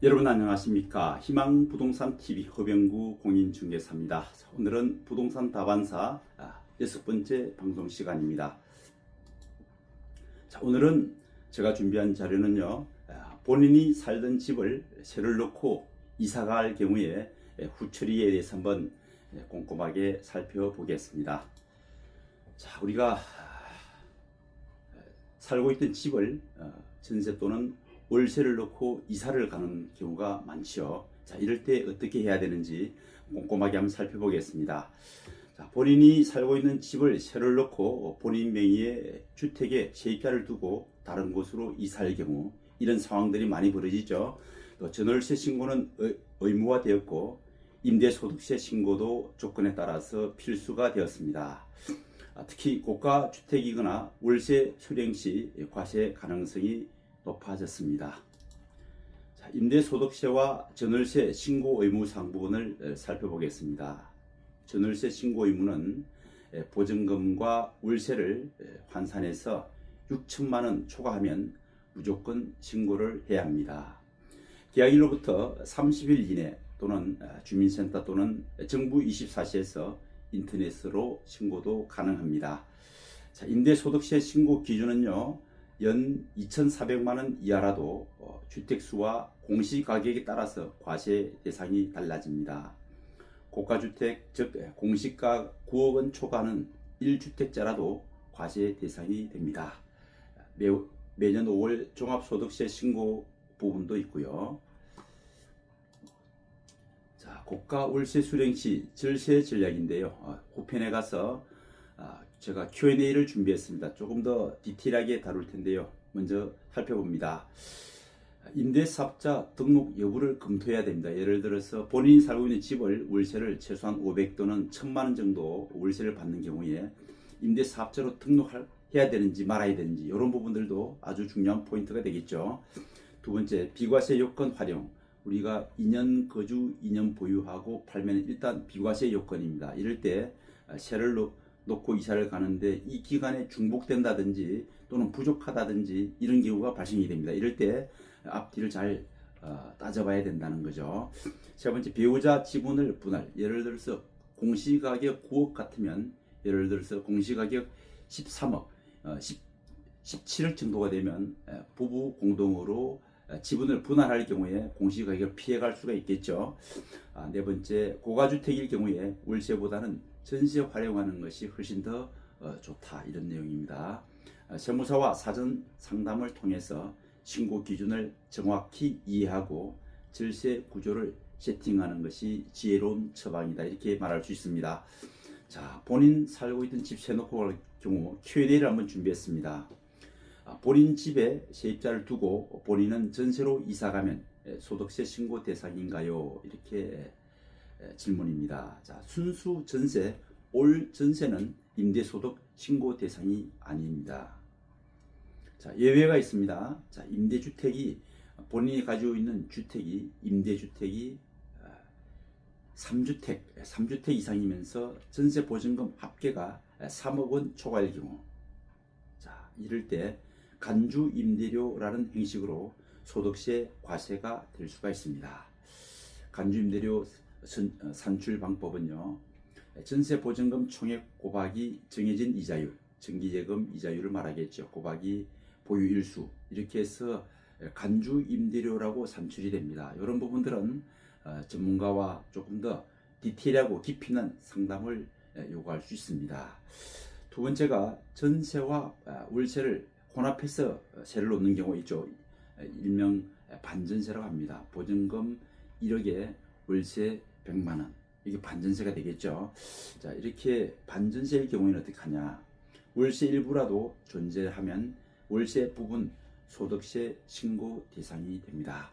여러분 안녕하십니까? 희망부동산TV 허병구 공인중개사입니다. 오늘은 부동산 다반사 6번째 방송 시간입니다. 오늘은 제가 준비한 자료는요, 본인이 살던 집을 세를 놓고 이사갈 경우에 후처리에 대해서 한번 꼼꼼하게 살펴보겠습니다. 우리가 살고 있던 집을 전세 또는 월세를 놓고 이사를 가는 경우가 많죠. 이럴 때 어떻게 해야 되는지 꼼꼼하게 한번 살펴보겠습니다. 본인이 살고 있는 집을 세를 놓고 본인 명의의 주택에 세입자를 두고 다른 곳으로 이사할 경우 이런 상황들이 많이 벌어지죠. 또 전월세 신고는 의무화되었고 임대소득세 신고도 조건에 따라서 필수가 되었습니다. 특히 고가 주택이거나 월세 수령 시 과세 가능성이 높아졌습니다. 임대소득세와 전월세 신고 의무 상부분을 살펴보겠습니다. 전월세 신고 의무는 보증금과 월세를 환산해서 6천만 원 초과하면 무조건 신고를 해야 합니다. 계약일로부터 30일 이내 또는 주민센터 또는 정부 24시에서 인터넷으로 신고도 가능합니다. 임대소득세 신고 기준은요, 연 2,400만 원 이하라도 주택수와 공시가격에 따라서 과세 대상이 달라집니다. 고가주택, 즉 공시가 9억 원 초과하는 1주택자라도 과세 대상이 됩니다. 매년 5월 종합소득세 신고 부분도 있고요. 고가 월세 수령 시 절세 전략인데요. 후편에 가서 제가 Q&A를 준비했습니다. 조금 더 디테일하게 다룰 텐데요. 먼저 살펴봅니다. 임대사업자 등록 여부를 검토해야 됩니다. 예를 들어서 본인이 살고 있는 집을 월세를 최소한 500 또는 1000만 원 정도 월세를 받는 경우에 임대사업자로 등록해야 되는지 말아야 되는지 이런 부분들도 아주 중요한 포인트가 되겠죠. 두 번째, 비과세 요건 활용. 우리가 2년 거주, 2년 보유하고 팔면 일단 비과세 요건입니다. 이럴 때 세를 놓고 이사를 가는데 이 기간에 중복된다든지 또는 부족하다든지 이런 경우가 발생이 됩니다. 이럴 때 앞뒤를 잘 따져봐야 된다는 거죠. 세 번째, 배우자 지분을 분할. 예를 들어서 공시가격 9억 같으면 예를 들어서 공시가격 13억, 17억 정도가 되면 부부 공동으로 지분을 분할할 경우에 공시가격을 피해갈 수가 있겠죠. 네 번째, 고가주택일 경우에 월세보다는 전세 활용하는 것이 훨씬 더 좋다, 이런 내용입니다. 세무사와 사전 상담을 통해서 신고 기준을 정확히 이해하고 절세 구조를 세팅하는 것이 지혜로운 처방이다, 이렇게 말할 수 있습니다. 본인 살고 있던 집 세놓고 갈 경우 Q&A를 한번 준비했습니다. 본인 집에 세입자를 두고 본인은 전세로 이사가면 소득세 신고 대상인가요? 이렇게 질문입니다. 순수 전세, 올 전세는 임대소득 신고 대상이 아닙니다. 예외가 있습니다. 임대주택이 본인이 가지고 있는 주택이 임대주택이 3주택 이상이면서 전세 보증금 합계가 3억 원 초과일 경우, 이럴 때 간주 임대료라는 형식으로 소득세 과세가 될 수가 있습니다. 간주 임대료 산출 방법은요, 전세 보증금 총액 곱하기 정해진 이자율, 정기예금 이자율을 말하겠죠. 곱하기 보유일수, 이렇게 해서 간주 임대료라고 산출이 됩니다. 이런 부분들은 전문가와 조금 더 디테일하고 깊이 있는 상담을 요구할 수 있습니다. 두 번째가 전세와 월세를 혼합해서 세를 놓는 경우 있죠. 일명 반전세라고 합니다. 보증금 1억에 월세 100만 원, 이게 반전세가 되겠죠. 이렇게 반전세일 경우에는 어떻게 하냐? 월세 일부라도 존재하면 월세 부분 소득세 신고 대상이 됩니다.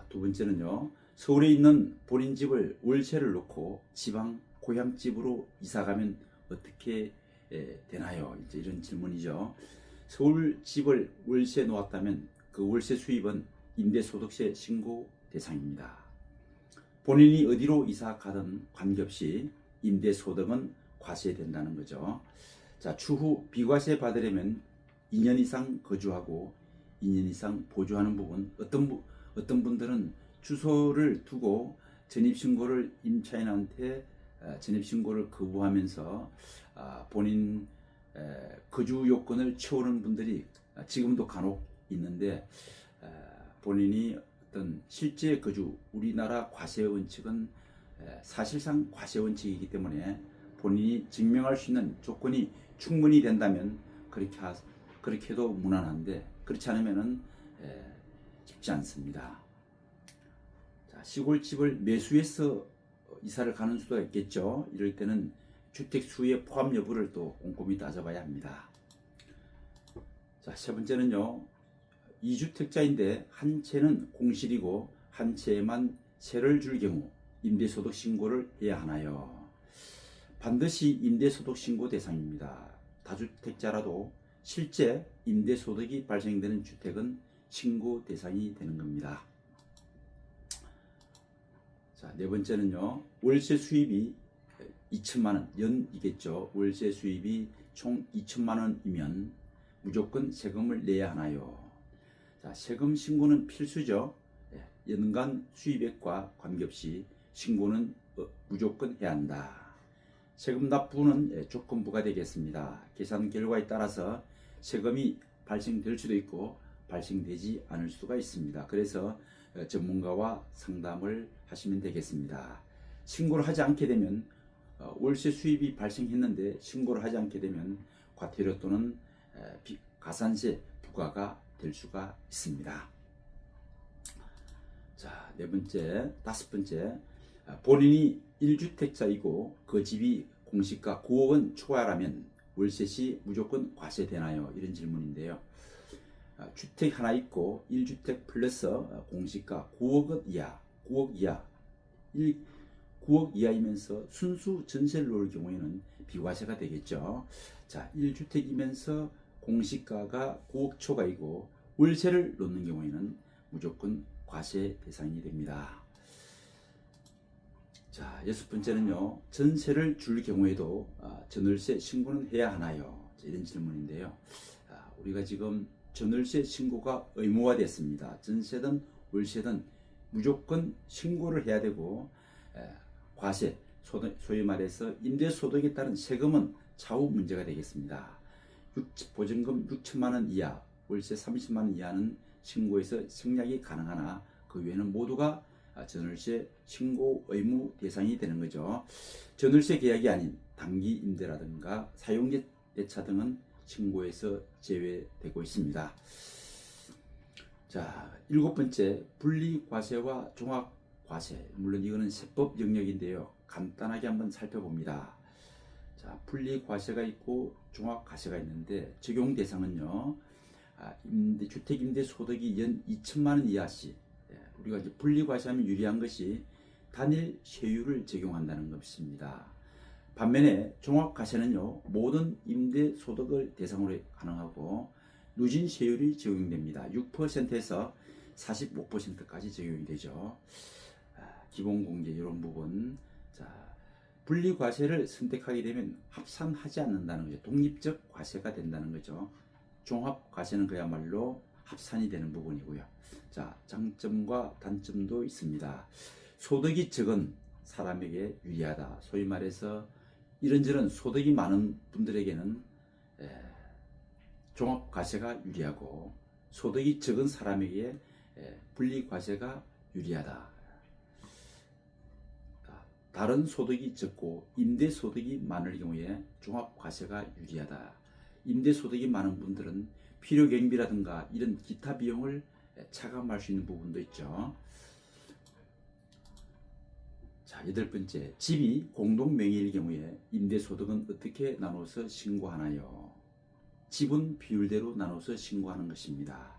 두 번째는요, 서울에 있는 본인 집을 월세를 놓고 지방 고향집으로 이사가면 어떻게 되나요? 이제 이런 질문이죠. 서울 집을 월세 놓았다면 그 월세 수입은 임대소득세 신고 대상입니다. 본인이 어디로 이사 가든 관계없이 임대소득은 과세된다는 거죠. 추후 비과세 받으려면 2년 이상 거주하고 2년 이상 보조하는 부분, 어떤 분들은 주소를 두고 전입신고를 임차인한테 전입신고를 거부하면서 본인 거주 요건을 채우는 분들이 지금도 간혹 있는데, 본인이 어떤 실제 거주, 우리나라 과세 원칙은 사실상 과세 원칙이기 때문에 본인이 증명할 수 있는 조건이 충분히 된다면 그렇게 해도 무난한데, 그렇지 않으면은 쉽지 않습니다. 자, 시골집을 매수해서 이사를 가는 수도 있겠죠. 이럴 때는 주택 수의 포함 여부를 또 꼼꼼히 따져봐야 합니다. 자, 세 번째는요, 2주택자인데 한 채는 공실이고 한 채에만 세를 줄 경우 임대소득 신고를 해야 하나요? 반드시 임대소득 신고 대상입니다. 다주택자라도 실제 임대소득이 발생되는 주택은 신고 대상이 되는 겁니다. 자, 네 번째는요, 월세 수입이 2천만 원, 연이겠죠. 월세 수입이 총 2천만 원이면 무조건 세금을 내야 하나요? 자, 세금 신고는 필수죠. 연간 수입액과 관계없이 신고는 무조건 해야 한다. 세금 납부는 조건부가 되겠습니다. 계산 결과에 따라서 세금이 발생될 수도 있고 발생되지 않을 수가 있습니다. 그래서 전문가와 상담을 하시면 되겠습니다. 신고를 하지 않게 되면 월세 수입이 발생했는데 신고를 하지 않게 되면 과태료 또는 가산세 부과가 될 수가 있습니다. 자, 다섯 번째, 본인이 1주택자이고 그 집이 공시가 9억 원 초과라면 월세 시 무조건 과세되나요? 이런 질문인데요. 주택 하나 있고 1주택 플러스 공시가 9억 이하, 9억 이하이면서 순수 전세를 놓을 경우에는 비과세가 되겠죠. 자, 1주택이면서 공시가가 9억 초과이고 월세를 놓는 경우에는 무조건 과세 대상이 됩니다. 자, 여섯 번째는요, 전세를 줄 경우에도 전월세 신고는 해야 하나요? 이런 질문인데요. 우리가 지금 전월세 신고가 의무화됐습니다. 전세든 월세든 무조건 신고를 해야 되고, 과세, 소위 말해서 임대소득에 따른 세금은 차후 문제가 되겠습니다. 보증금 6천만 원 이하, 월세 30만 원 이하는 신고에서 생략이 가능하나 그 외에는 모두가 전월세 신고 의무 대상이 되는 거죠. 전월세 계약이 아닌 단기 임대라든가 사용대차 등은 신고에서 제외되고 있습니다. 자, 일곱 번째, 분리과세와 종합과세. 물론 이거는 세법 영역인데요. 간단하게 한번 살펴봅니다. 자, 분리과세가 있고 종합과세가 있는데 적용 대상은요, 주택 임대 소득이 연 2천만 원 이하시, 우리가 이제 분리과세하면 유리한 것이 단일 세율을 적용한다는 것입니다. 반면에 종합과세는요, 모든 임대 소득을 대상으로 가능하고 누진 세율이 적용됩니다. 6%에서 45%까지 적용이 되죠. 기본공제 이런 부분. 자, 분리과세를 선택하게 되면 합산하지 않는다는 거죠. 독립적 과세가 된다는 거죠. 종합과세는 그야말로 합산이 되는 부분이고요. 자, 장점과 단점도 있습니다. 소득이 적은 사람에게 유리하다. 소위 말해서 이런저런 소득이 많은 분들에게는 종합과세가 유리하고, 소득이 적은 사람에게 분리과세가 유리하다. 다른 소득이 적고 임대소득이 많을 경우에 종합과세가 유리하다. 임대소득이 많은 분들은 필요경비라든가 이런 기타 비용을 차감할 수 있는 부분도 있죠. 자, 여덟 번째, 집이 공동명의일 경우에 임대소득은 어떻게 나눠서 신고하나요? 지분 비율대로 나눠서 신고하는 것입니다.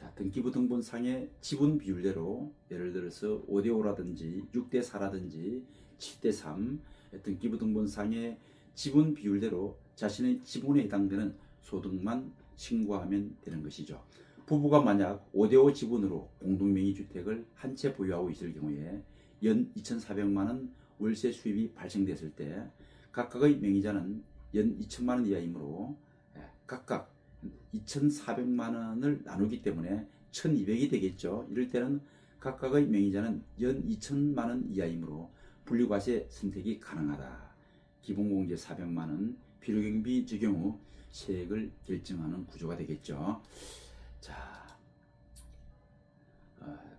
자, 등기부등본상의 지분 비율대로, 예를 들어서 5대5라든지 6대4라든지 7대3, 등기부등본상의 지분 비율대로 자신의 지분에 해당되는 소득만 신고하면 되는 것이죠. 부부가 만약 5대5 지분으로 공동명의 주택을 한 채 보유하고 있을 경우에 연 2,400만 원 월세 수입이 발생됐을 때 각각의 명의자는 연 2천만 원 이하이므로 각각 2,400만 원을 나누기 때문에 1,200이 되겠죠. 이럴 때는 각각의 명의자는 연 2천만 원 이하이므로 분류과세 선택이 가능하다. 기본공제 400만 원, 필요경비 적용 후 세액을 결정하는 구조가 되겠죠. 자,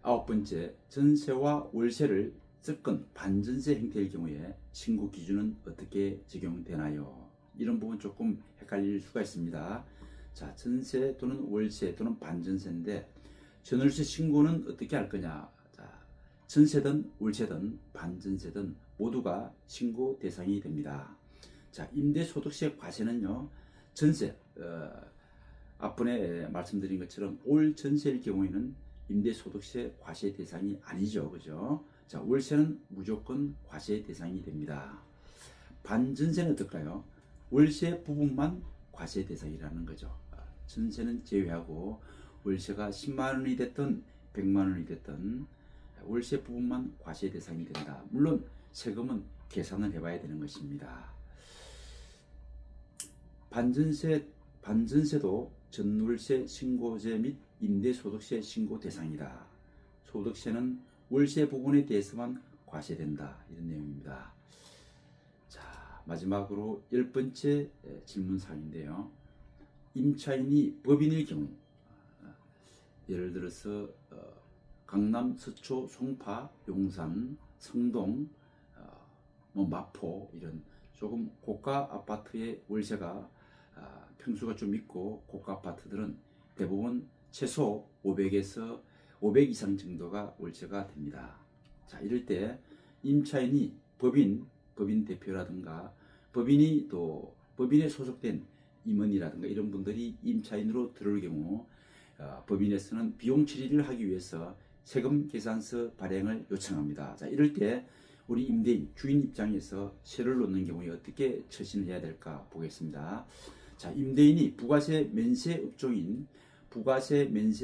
아홉 번째, 전세와 월세를 섞은 반전세 형태일 경우에 신고 기준은 어떻게 적용되나요? 이런 부분 조금 헷갈릴 수가 있습니다. 자, 전세 또는 월세 또는 반전세인데 전월세 신고는 어떻게 할 거냐? 자, 전세든 월세든 반전세든 모두가 신고 대상이 됩니다. 자, 임대소득세 과세는요, 전세, 앞번에 말씀드린 것처럼 올 전세일 경우에는 임대소득세 과세 대상이 아니죠. 그죠? 자, 월세는 무조건 과세 대상이 됩니다. 반전세는 어떨까요? 월세 부분만 과세 대상이라는 거죠. 전세는 제외하고 월세가 10만 원이 됐든 100만 원이 됐든 월세 부분만 과세 대상이 된다. 물론 세금은 계산을 해봐야 되는 것입니다. 반전세도 전월세 신고제 및 임대소득세 신고 대상이다. 소득세는 월세 부분에 대해서만 과세된다. 이런 내용입니다. 자, 마지막으로 10번째 질문사항인데요. 임차인이 법인일 경우, 예를 들어서 강남, 서초, 송파, 용산, 성동, 마포 이런 조금 고가 아파트의 월세가 평수가 좀 있고 고가 아파트들은 대부분 최소 500에서 500 이상 정도가 월세가 됩니다. 자, 이럴 때 임차인이 법인 대표라든가 법인에 소속된 임원이라든가 이런 분들이 임차인으로 들어올 경우 법인에서는 비용 처리를 하기 위해서 세금 계산서 발행을 요청합니다. 자, 이럴 때 우리 임대인, 주인 입장에서 세를 놓는 경우에 어떻게 처신을 해야 될까 보겠습니다. 자, 임대인이 부가세 면세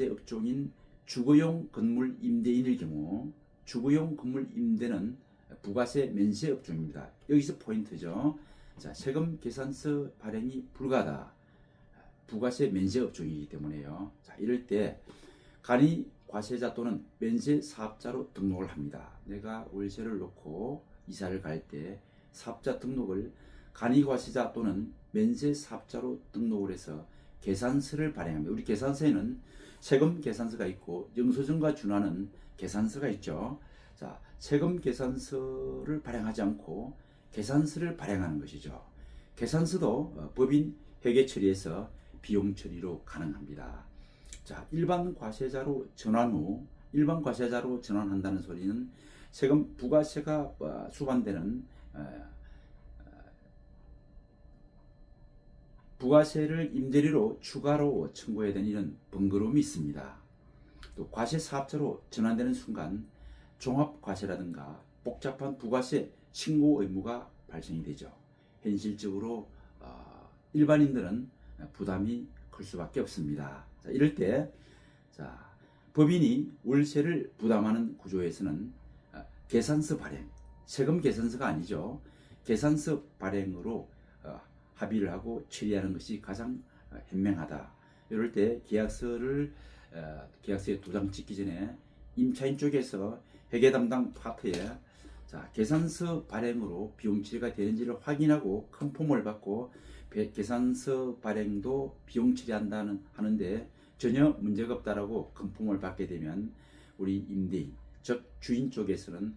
업종인 주거용 건물 임대인일 경우, 주거용 건물 임대는 부가세 면세 업종입니다. 여기서 포인트죠. 자, 세금 계산서 발행이 불가하다. 부가세 면세 업종이기 때문에요. 자, 이럴 때 간이 과세자 또는 면세 사업자로 등록을 합니다. 내가 월세를 놓고 이사를 갈 때 사업자 등록을 간이 과세자 또는 면세 사업자로 등록을 해서 계산서를 발행합니다. 우리 계산서에는 세금 계산서가 있고 영수증과 준하는 계산서가 있죠. 자, 세금 계산서를 발행하지 않고 계산서를 발행하는 것이죠. 계산서도 법인 회계 처리해서 비용 처리로 가능합니다. 자, 일반 과세자로 전환한다는 소리는 세금 부가세가 수반되는 부가세를 임대료로 추가로 청구해야 되는 이런 번거로움이 있습니다. 또 과세 사업자로 전환되는 순간 종합과세라든가 복잡한 부가세 신고 의무가 발생이 되죠. 현실적으로 일반인들은 부담이 클 수밖에 없습니다. 자, 이럴 때 법인이 월세를 부담하는 구조에서는 계산서 발행, 세금 계산서가 아니죠. 계산서 발행으로 합의를 하고 처리하는 것이 가장 현명하다. 이럴 때 계약서에 도장 찍기 전에 임차인 쪽에서 회계 담당 파트에 계산서 발행으로 비용 처리가 되는지를 확인하고 컨펌을 받고 계산서 발행도 비용 처리한다는 하는데 전혀 문제가 없다라고 컨펌을 받게 되면 우리 임대인, 즉 주인 쪽에서는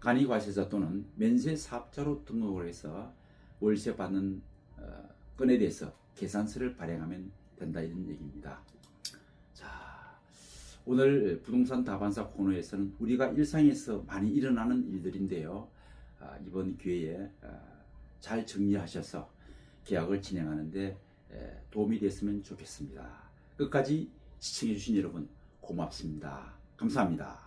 간이과세자 또는 면세 사업자로 등록을 해서 월세 받는 건에 대해서 계산서를 발행하면 된다, 이런 얘기입니다. 자, 오늘 부동산 다반사 코너에서는 우리가 일상에서 많이 일어나는 일들인데요. 이번 기회에 잘 정리하셔서 계약을 진행하는데 도움이 됐으면 좋겠습니다. 끝까지 시청해 주신 여러분 고맙습니다. 감사합니다.